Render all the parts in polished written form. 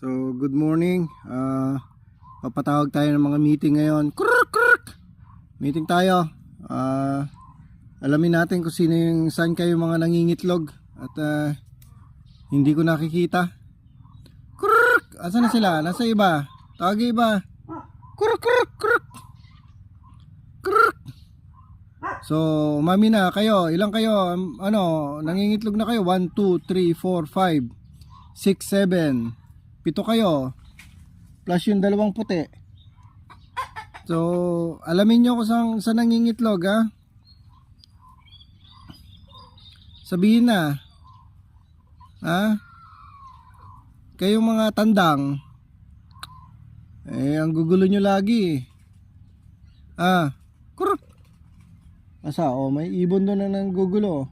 So, good morning. Papatawag tayo ng mga meeting ngayon. Kruk! Meeting tayo. Alamin natin kung sino yung saan kayo mga nangingitlog at hindi ko nakikita. Kruk! Asan na sila? Nasa iba? Tawag iba. Kruk! So, mami na kayo. Ilang kayo? Nangingitlog na kayo? 1, 2, 3, 4, 5, 6, 7. 7 kayo. Plus yung dalawang puti. So, alamin nyo kung saan nangingitlog, ha? Sabihin na. Ha? Kayong mga tandang. Ang gugulo nyo lagi. Kuruk. Asa? May ibon doon na nang gugulo.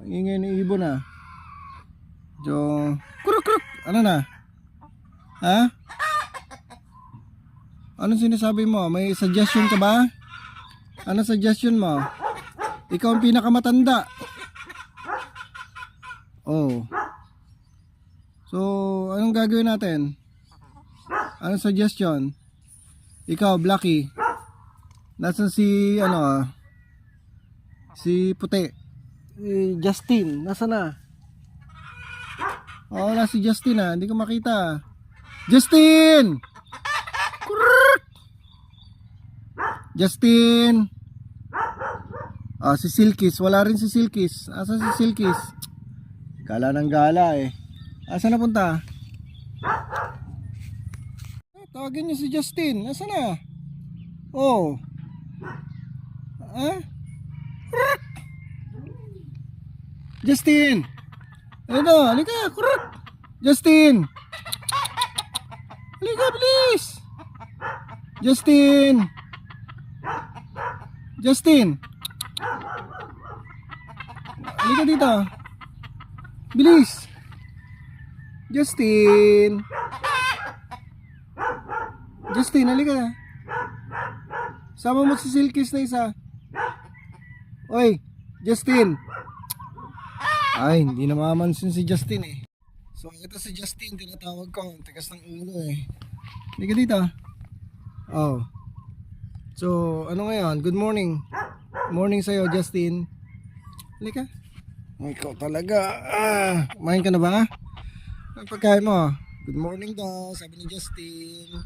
Ang ingay ng ibon, ha? So, kuruk. Ano na? Ha? Anong sinasabi mo? May suggestion ka ba? Ano suggestion mo? Ikaw ang pinakamatanda. Oh. So, anong gagawin natin? Anong suggestion? Ikaw, Blacky. Nasaan si, si Puti? Justin, nasaan na? Wala si Justin, hindi ko makita. Justin! Kuruk! Justin! Si Silkis, wala rin si Silkis. Asan si Silkis? Gala ng gala eh. Asan na punta? Tawagin niyo si Justin. Asan na? Oh. Justin! Ano? Halika! Kuruk! Justin! Halika, please! Justin! Justin! Halika dito! Bilis! Justin! Justin, halika! Sama mo si Silkis na isa. Oy! Justin! Ay, hindi na mamansin si Justin eh. So, ito si Justin, tinatawag ko. Tigas ng ulo eh. Halika dito. Oh. So, ano ngayon? Good morning. Morning sa'yo, Justin. Halika. Ikaw talaga. Kumain ka na ba? Ang pagkain mo. Good morning daw, sabi ni Justin.